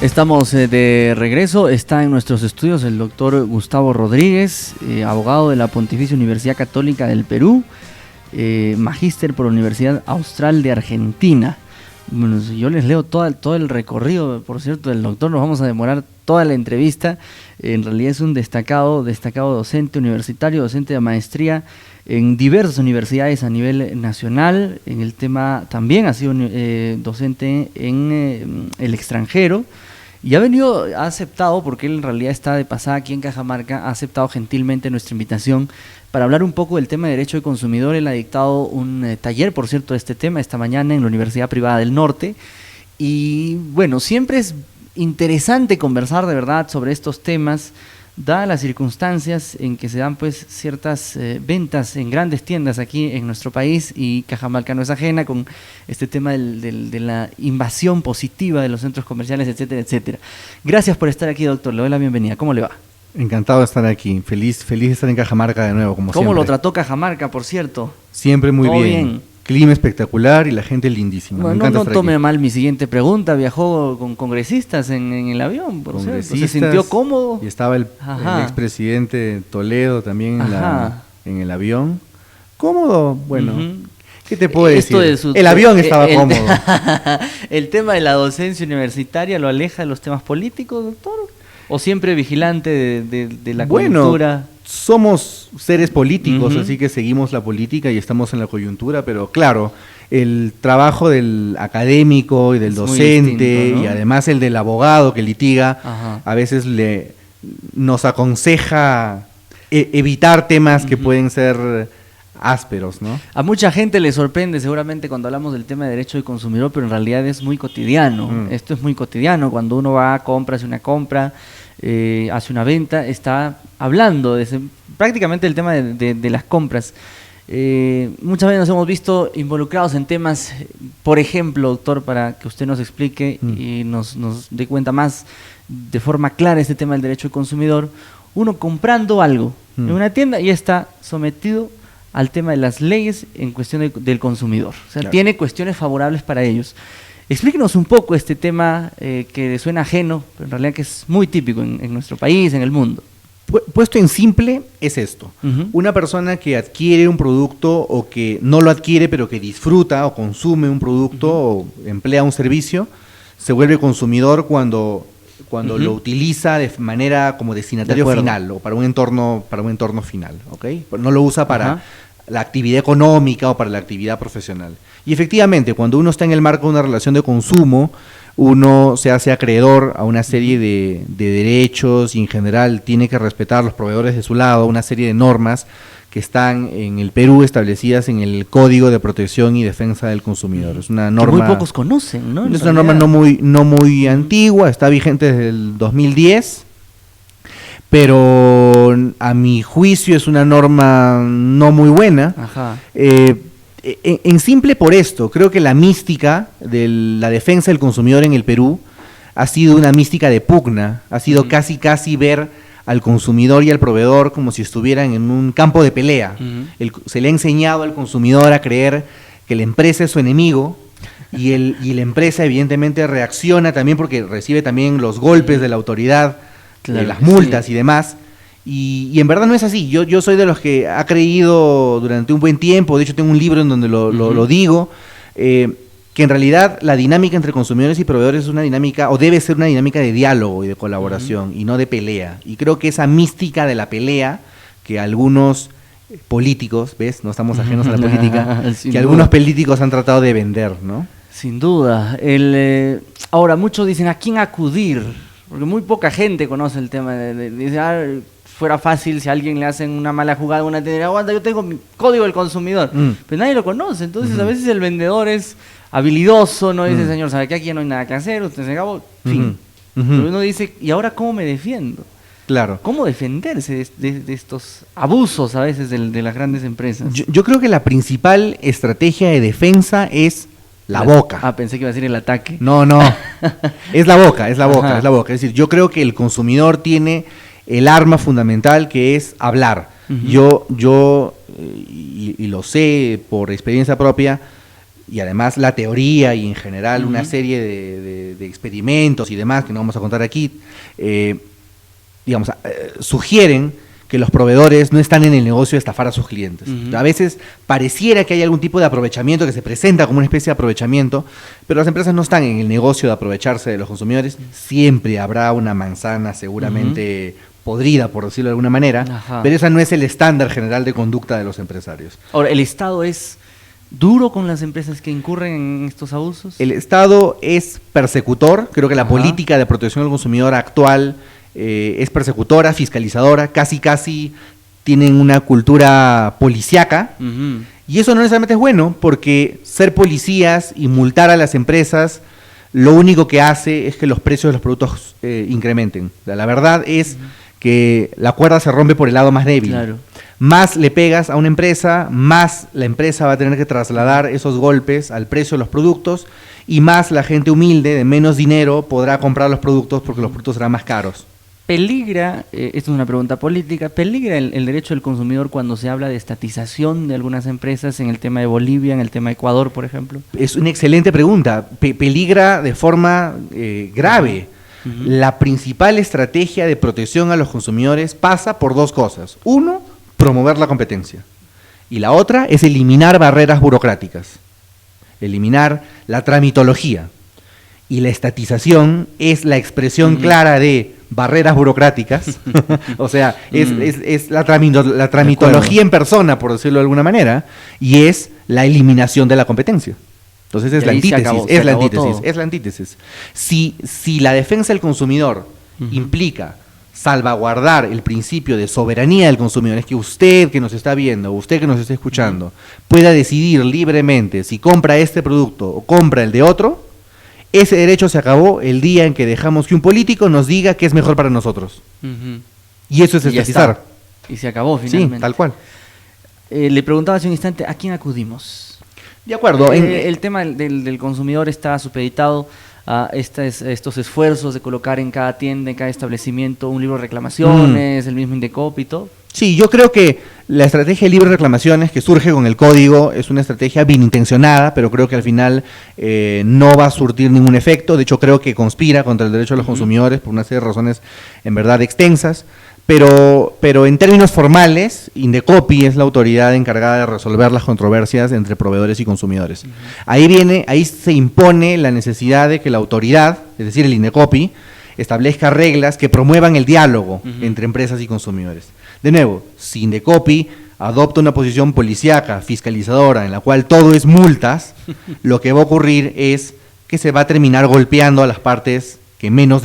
Estamos de regreso, está en nuestros estudios el doctor Gustavo Rodríguez, abogado de la Pontificia Universidad Católica del Perú, magíster por la Universidad Austral de Argentina. Bueno, si yo les leo todo el recorrido, por cierto, del doctor, nos vamos a demorar toda la entrevista. En realidad es un destacado docente universitario, docente de maestría en diversas universidades a nivel nacional. En el tema también ha sido docente en el extranjero. Y ha aceptado, porque él en realidad está de pasada aquí en Cajamarca, ha aceptado gentilmente nuestra invitación para hablar un poco del tema de derecho del consumidor. Él ha dictado un taller, por cierto, de este tema esta mañana en la Universidad Privada del Norte. Y bueno, siempre es interesante conversar de verdad sobre estos temas, dadas las circunstancias en que se dan pues ciertas ventas en grandes tiendas aquí en nuestro país, y Cajamarca no es ajena con este tema de la invasión positiva de los centros comerciales, etcétera, etcétera. Gracias por estar aquí, doctor, le doy la bienvenida. ¿Cómo le va? Encantado de estar aquí, feliz de estar en Cajamarca de nuevo, como siempre. ¿Cómo lo trató Cajamarca, por cierto? Siempre muy bien. Clima espectacular y la gente lindísima. Bueno, no tome mal mi siguiente pregunta. Viajó con congresistas en el avión, por cierto. ¿Se sintió cómodo? Y estaba el expresidente Toledo también en el avión. ¿Cómodo? Bueno, ¿qué te puedo decir? El avión estaba cómodo. ¿El tema de la docencia universitaria lo aleja de los temas políticos, doctor? ¿O siempre vigilante de la coyuntura? Bueno, somos seres políticos, así que seguimos la política y estamos en la coyuntura, pero claro, el trabajo del académico y del docente, distinto, ¿no? Y además el del abogado que litiga, a veces nos aconseja evitar temas que pueden ser ásperos, ¿no? A mucha gente le sorprende seguramente cuando hablamos del tema de derecho del consumidor, pero en realidad es muy cotidiano. Esto es muy cotidiano. Cuando uno va a compra, hace una compra, hace una venta, está hablando prácticamente del tema de las compras. Muchas veces nos hemos visto involucrados en temas, por ejemplo, doctor, para que usted nos explique y nos dé cuenta más de forma clara este tema del derecho del consumidor. Uno comprando algo en una tienda y está sometido al tema de las leyes en cuestión del consumidor. O sea, claro, tiene cuestiones favorables para ellos. Explíquenos un poco este tema que suena ajeno, pero en realidad que es muy típico en nuestro país, en el mundo. Puesto en simple, es esto. Una persona que adquiere un producto o que no lo adquiere, pero que disfruta o consume un producto o emplea un servicio, se vuelve consumidor cuando lo utiliza de manera como destinatario final o para un entorno final, ¿ok? No lo usa para la actividad económica o para la actividad profesional. Y efectivamente, cuando uno está en el marco de una relación de consumo, uno se hace acreedor a una serie de derechos y en general tiene que respetar a los proveedores de su lado, una serie de normas que están en el Perú establecidas en el Código de Protección y Defensa del Consumidor. Es una norma que muy pocos conocen, ¿no? Es una norma no muy antigua, está vigente desde el 2010, pero a mi juicio es una norma no muy buena. En simple por esto, creo que la mística de la defensa del consumidor en el Perú ha sido una mística de pugna, ha sido casi ver al consumidor y al proveedor como si estuvieran en un campo de pelea. Se le ha enseñado al consumidor a creer que la empresa es su enemigo y la empresa evidentemente reacciona también porque recibe también los golpes de la autoridad, de las multas y demás. Y en verdad no es así. Yo soy de los que ha creído durante un buen tiempo, de hecho tengo un libro en donde lo digo, que en realidad la dinámica entre consumidores y proveedores es una dinámica, o debe ser una dinámica de diálogo y de colaboración, y no de pelea. Y creo que esa mística de la pelea que algunos políticos, ¿ves? No estamos ajenos a la política, que algunos políticos han tratado de vender, ¿no? Sin duda. Ahora, muchos dicen, ¿a quién acudir? Porque muy poca gente conoce el tema. Dice, fuera fácil si a alguien le hacen una mala jugada, una tienda, aguanta, yo tengo mi código del consumidor. Pero nadie lo conoce. Entonces, a veces el vendedor es habilidoso, no dice, señor, ¿sabe qué? Aquí no hay nada que hacer, usted se acabó, fin. Pero uno dice, ¿y ahora cómo me defiendo? Claro. ¿Cómo defenderse de estos abusos a veces de las grandes empresas? Yo creo que la principal estrategia de defensa es la boca. Pensé que iba a decir el ataque. No. Es la boca. Es decir, yo creo que el consumidor tiene el arma fundamental que es hablar. Yo y lo sé por experiencia propia, y además la teoría y en general una serie de experimentos y demás que no vamos a contar aquí, sugieren que los proveedores no están en el negocio de estafar a sus clientes. A veces pareciera que hay algún tipo de aprovechamiento que se presenta como una especie de aprovechamiento, pero las empresas no están en el negocio de aprovecharse de los consumidores. Siempre habrá una manzana seguramente podrida, por decirlo de alguna manera, pero ese no es el estándar general de conducta de los empresarios. Ahora, ¿el Estado es duro con las empresas que incurren en estos abusos? El Estado es persecutor. Creo que la política de protección al consumidor actual es persecutora, fiscalizadora, casi tienen una cultura policíaca, y eso no necesariamente es bueno, porque ser policías y multar a las empresas lo único que hace es que los precios de los productos incrementen. La verdad es que la cuerda se rompe por el lado más débil. Claro. Más le pegas a una empresa, más la empresa va a tener que trasladar esos golpes al precio de los productos, y más la gente humilde de menos dinero podrá comprar los productos porque los productos serán más caros. ¿Peligra, esto es una pregunta política, peligra el derecho del consumidor cuando se habla de estatización de algunas empresas en el tema de Bolivia, en el tema de Ecuador, por ejemplo? Es una excelente pregunta. Peligra de forma grave. La principal estrategia de protección a los consumidores pasa por dos cosas. Uno, promover la competencia. Y la otra es eliminar barreras burocráticas, eliminar la tramitología. Y la estatización es la expresión clara de barreras burocráticas, o sea, es la tramitología en persona, por decirlo de alguna manera, y es la eliminación de la competencia. Entonces es la antítesis, es la antítesis. Si la defensa del consumidor implica salvaguardar el principio de soberanía del consumidor, es que usted que nos está viendo, usted que nos está escuchando, pueda decidir libremente si compra este producto o compra el de otro, ese derecho se acabó el día en que dejamos que un político nos diga qué es mejor para nosotros. Y eso es estatizar. Y se acabó finalmente. Sí, tal cual. Le preguntaba hace un instante, ¿a quién acudimos? De acuerdo. El tema del consumidor está supeditado a estos esfuerzos de colocar en cada tienda, en cada establecimiento, un libro de reclamaciones, el mismo Indecopi y todo. Sí, yo creo que la estrategia de libre reclamaciones que surge con el código es una estrategia bien intencionada, pero creo que al final no va a surtir ningún efecto. De hecho, creo que conspira contra el derecho de los consumidores por una serie de razones en verdad extensas. Pero en términos formales, Indecopi es la autoridad encargada de resolver las controversias entre proveedores y consumidores. Ahí se impone la necesidad de que la autoridad, es decir, el Indecopi, establezca reglas que promuevan el diálogo entre empresas y consumidores. De nuevo, si Indecopi adopta una posición policíaca, fiscalizadora, en la cual todo es multas, lo que va a ocurrir es que se va a terminar golpeando a las partes que menos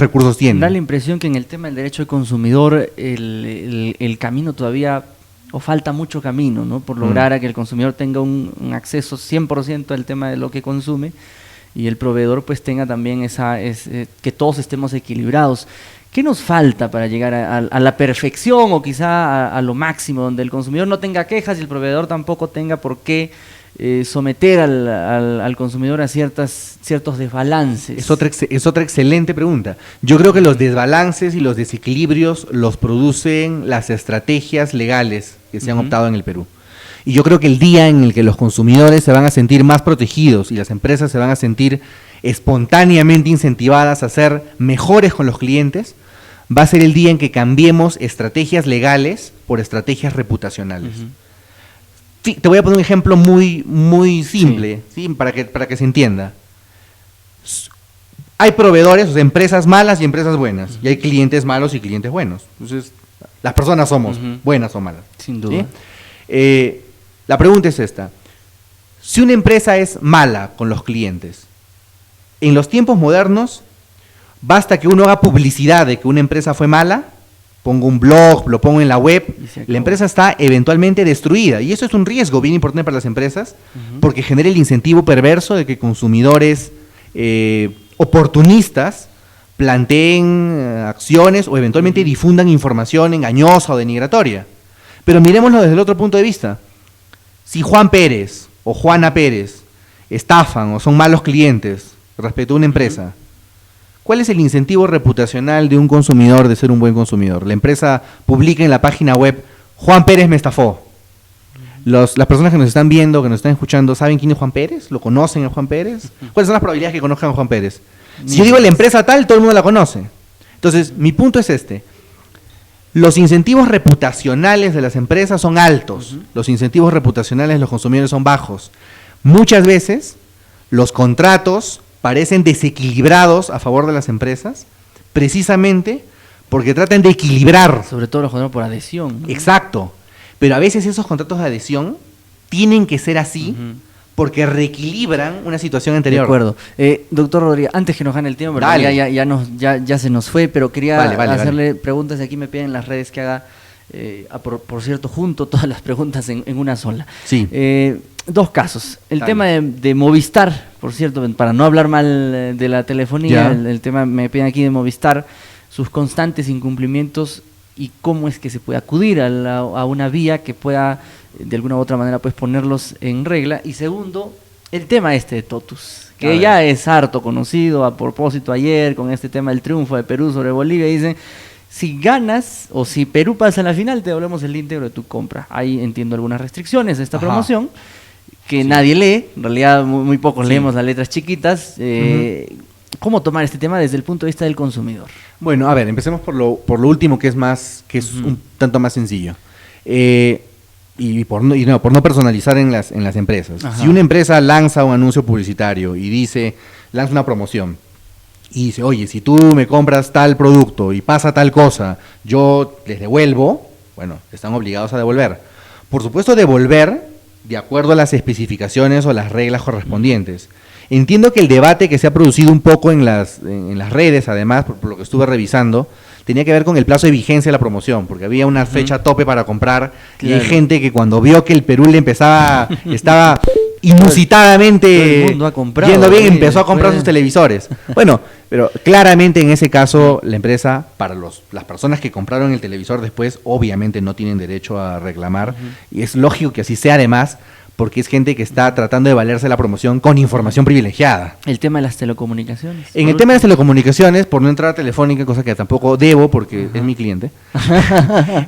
recursos tienen. Da la impresión que en el tema del derecho del consumidor el camino todavía, o falta mucho camino, ¿no? Por lograr a que el consumidor tenga un acceso 100% al tema de lo que consume, y el proveedor pues tenga también que todos estemos equilibrados. ¿Qué nos falta para llegar a la perfección o quizá a lo máximo, donde el consumidor no tenga quejas y el proveedor tampoco tenga por qué someter al consumidor a ciertos desbalances? Es otra excelente pregunta. Yo creo que los desbalances y los desequilibrios los producen las estrategias legales que se han optado en el Perú. Y yo creo que el día en el que los consumidores se van a sentir más protegidos y las empresas se van a sentir espontáneamente incentivadas a ser mejores con los clientes, va a ser el día en que cambiemos estrategias legales por estrategias reputacionales. Sí, te voy a poner un ejemplo muy simple, ¿sí? Para que se entienda. Hay proveedores, o sea, empresas malas y empresas buenas, y hay clientes malos y clientes buenos. Entonces, las personas somos buenas o malas. Sin duda. ¿Sí? La pregunta es esta. Si una empresa es mala con los clientes, en los tiempos modernos, basta que uno haga publicidad de que una empresa fue mala, pongo un blog, lo pongo en la web, la empresa está eventualmente destruida. Y eso es un riesgo bien importante para las empresas, porque genera el incentivo perverso de que consumidores oportunistas planteen acciones o eventualmente difundan información engañosa o denigratoria. Pero miremoslo desde el otro punto de vista. Si Juan Pérez o Juana Pérez estafan o son malos clientes respecto a una empresa, ¿cuál es el incentivo reputacional de un consumidor de ser un buen consumidor? La empresa publica en la página web, Juan Pérez me estafó. Las personas que nos están viendo, que nos están escuchando, ¿saben quién es Juan Pérez? ¿Lo conocen a Juan Pérez? ¿Cuáles son las probabilidades que conozcan a Juan Pérez? Si yo digo la empresa tal, todo el mundo la conoce. Entonces, mi punto es este. Los incentivos reputacionales de las empresas son altos. Los incentivos reputacionales de los consumidores son bajos. Muchas veces, los contratos parecen desequilibrados a favor de las empresas, precisamente porque tratan de equilibrar. Sobre todo los contratos por adhesión, ¿no? Exacto. Pero a veces esos contratos de adhesión tienen que ser así porque reequilibran una situación anterior. De acuerdo. Doctor Rodríguez, antes que nos gane el tiempo, ya se nos fue, pero quería hacerle preguntas y aquí me piden en las redes que haga, por cierto, junto todas las preguntas en una sola. Sí. Dos casos. El tema de Movistar, por cierto, para no hablar mal de la telefonía, el tema me piden aquí de Movistar, sus constantes incumplimientos y cómo es que se puede acudir a una vía que pueda de alguna u otra manera pues ponerlos en regla. Y segundo, el tema de Totus, que ya es harto conocido. A propósito, ayer con este tema del triunfo de Perú sobre Bolivia, dicen, si ganas o si Perú pasa a la final, te devolvemos el íntegro de tu compra. Ahí entiendo algunas restricciones de esta promoción que nadie lee, en realidad muy pocos leemos las letras chiquitas. ¿Cómo tomar este tema desde el punto de vista del consumidor? Bueno, a ver, empecemos por lo último, que es un tanto más sencillo. Y por no personalizar en las empresas. Si una empresa lanza un anuncio publicitario y lanza una promoción y dice, oye, si tú me compras tal producto y pasa tal cosa, yo les devuelvo, bueno, están obligados a devolver. Por supuesto, devolver de acuerdo a las especificaciones o las reglas correspondientes. Entiendo que el debate que se ha producido un poco en las redes, además, por lo que estuve revisando, tenía que ver con el plazo de vigencia de la promoción, porque había una fecha tope para comprar, y hay gente que cuando vio que el Perú estaba inusitadamente yendo bien, empezó a comprar sus televisores. Bueno, pero claramente en ese caso la empresa, para las personas que compraron el televisor después, obviamente no tienen derecho a reclamar, y es lógico que así sea además, porque es gente que está tratando de valerse de la promoción con información privilegiada. El tema de las telecomunicaciones. En el tema de las telecomunicaciones, por no entrar a Telefónica, cosa que tampoco debo porque es mi cliente,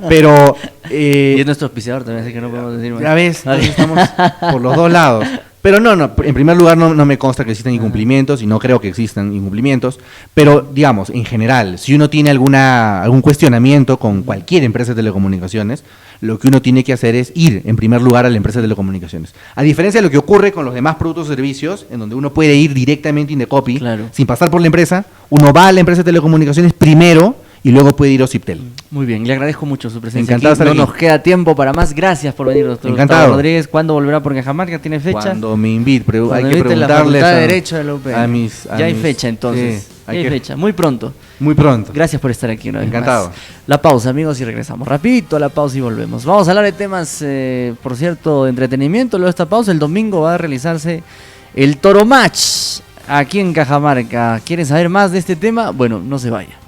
pero... y es nuestro auspiciador también, así que no podemos decir más. Ya ves, estamos por los dos lados. Pero no, en primer lugar no me consta que existan incumplimientos y no creo que existan incumplimientos, pero digamos, en general, si uno tiene algún cuestionamiento con cualquier empresa de telecomunicaciones, lo que uno tiene que hacer es ir en primer lugar a la empresa de telecomunicaciones. A diferencia de lo que ocurre con los demás productos o servicios, en donde uno puede ir directamente Indecopy, sin pasar por la empresa, uno va a la empresa de telecomunicaciones primero y luego puede ir a Ociptel. Muy bien, le agradezco mucho su presencia. Encantado aquí. No nos queda tiempo para más. Gracias por venir, doctor Encantado. Rodríguez. ¿Cuándo volverá por Cajamarca? ¿Tiene fecha? Cuando me invite, pero hay que preguntarles la Facultad de Derecho de la UPN. Ya hay fecha entonces. Sí, hay fecha. Muy pronto. Muy pronto. Gracias por estar aquí una vez Encantado. más. La pausa, amigos, y regresamos. Rapidito a la pausa y volvemos. Vamos a hablar de temas, por cierto, de entretenimiento. Luego de esta pausa, el domingo va a realizarse el Toro Match aquí en Cajamarca. ¿Quieren saber más de este tema? Bueno, no se vaya.